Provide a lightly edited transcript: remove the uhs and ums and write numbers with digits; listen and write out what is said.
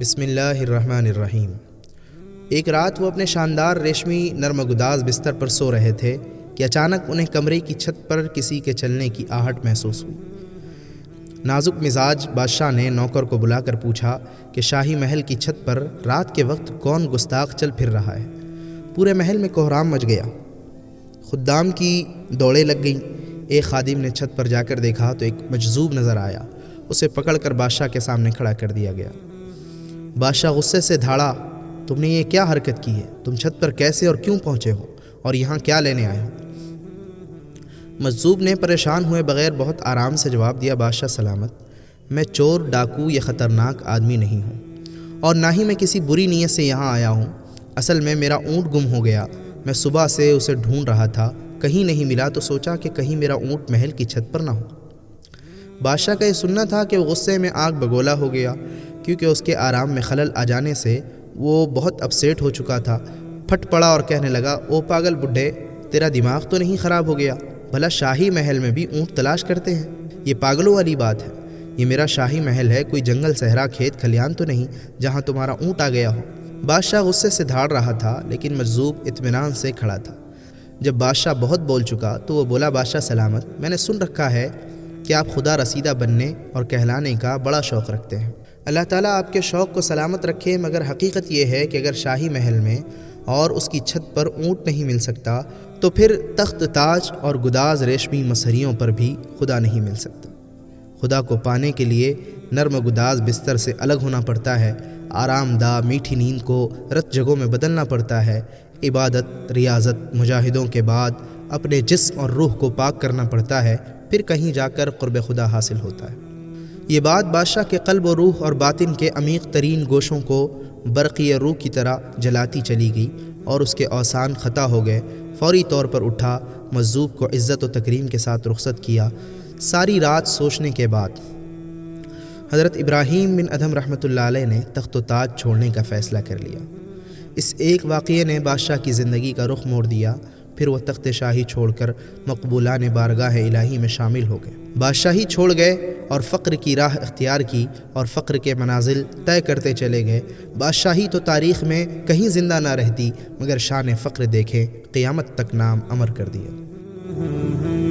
بسم اللہ الرحمن الرحیم۔ ایک رات وہ اپنے شاندار ریشمی نرم گداز بستر پر سو رہے تھے کہ اچانک انہیں کمرے کی چھت پر کسی کے چلنے کی آہٹ محسوس ہوئی۔ نازک مزاج بادشاہ نے نوکر کو بلا کر پوچھا کہ شاہی محل کی چھت پر رات کے وقت کون گستاخ چل پھر رہا ہے۔ پورے محل میں کوہرام مچ گیا، خدام کی دوڑیں لگ گئیں۔ ایک خادم نے چھت پر جا کر دیکھا تو ایک مجذوب نظر آیا، اسے پکڑ کر بادشاہ کے سامنے کھڑا کر دیا گیا۔ بادشاہ غصے سے دھاڑا، تم نے یہ کیا حرکت کی ہے؟ تم چھت پر کیسے اور کیوں پہنچے ہو اور یہاں کیا لینے آئے ہو؟ مجذوب نے پریشان ہوئے بغیر بہت آرام سے جواب دیا، بادشاہ سلامت، میں چور، ڈاکو یا خطرناک آدمی نہیں ہوں اور نہ ہی میں کسی بری نیت سے یہاں آیا ہوں۔ اصل میں میرا اونٹ گم ہو گیا، میں صبح سے اسے ڈھونڈ رہا تھا، کہیں نہیں ملا تو سوچا کہ کہیں میرا اونٹ محل کی چھت پر نہ ہو۔ بادشاہ کا یہ سننا تھا کہ وہ غصے میں آگ بگولا ہو گیا، کیونکہ اس کے آرام میں خلل آ جانے سے وہ بہت اپسیٹ ہو چکا تھا۔ پھٹ پڑا اور کہنے لگا، او پاگل بڈھے، تیرا دماغ تو نہیں خراب ہو گیا؟ بھلا شاہی محل میں بھی اونٹ تلاش کرتے ہیں؟ یہ پاگلوں والی بات ہے۔ یہ میرا شاہی محل ہے، کوئی جنگل صحرا کھیت کھلیان تو نہیں جہاں تمہارا اونٹ آ گیا ہو۔ بادشاہ غصے سے دھاڑ رہا تھا، لیکن مجذوب اطمینان سے کھڑا تھا۔ جب بادشاہ بہت بول چکا تو وہ بولا، بادشاہ سلامت، میں نے سن رکھا ہے کہ آپ خدا رسیدہ بننے اور کہلانے کا بڑا شوق رکھتے ہیں۔ اللہ تعالیٰ آپ کے شوق کو سلامت رکھے، مگر حقیقت یہ ہے کہ اگر شاہی محل میں اور اس کی چھت پر اونٹ نہیں مل سکتا تو پھر تخت تاج اور گداز ریشمی مسہریوں پر بھی خدا نہیں مل سکتا۔ خدا کو پانے کے لیے نرم گداز بستر سے الگ ہونا پڑتا ہے، آرام دہ میٹھی نیند کو رت جگہوں میں بدلنا پڑتا ہے، عبادت، ریاضت، مجاہدوں کے بعد اپنے جسم اور روح کو پاک کرنا پڑتا ہے، پھر کہیں جا کر قرب خدا حاصل ہوتا ہے۔ یہ بات بادشاہ کے قلب و روح اور باطن کے عمیق ترین گوشوں کو برقی روح کی طرح جلاتی چلی گئی اور اس کے اوسان خطا ہو گئے۔ فوری طور پر اٹھا، مجذوب کو عزت و تکریم کے ساتھ رخصت کیا۔ ساری رات سوچنے کے بعد حضرت ابراہیم بن ادھم رحمۃ اللہ علیہ نے تخت و تاج چھوڑنے کا فیصلہ کر لیا۔ اس ایک واقعے نے بادشاہ کی زندگی کا رخ موڑ دیا۔ پھر وہ تخت شاہی چھوڑ کر مقبولان بارگاہ الہی میں شامل ہو گئے۔ بادشاہی چھوڑ گئے اور فقر کی راہ اختیار کی اور فقر کے منازل طے کرتے چلے گئے۔ بادشاہی تو تاریخ میں کہیں زندہ نہ رہتی، مگر شان فقر دیکھے قیامت تک نام امر کر دیا۔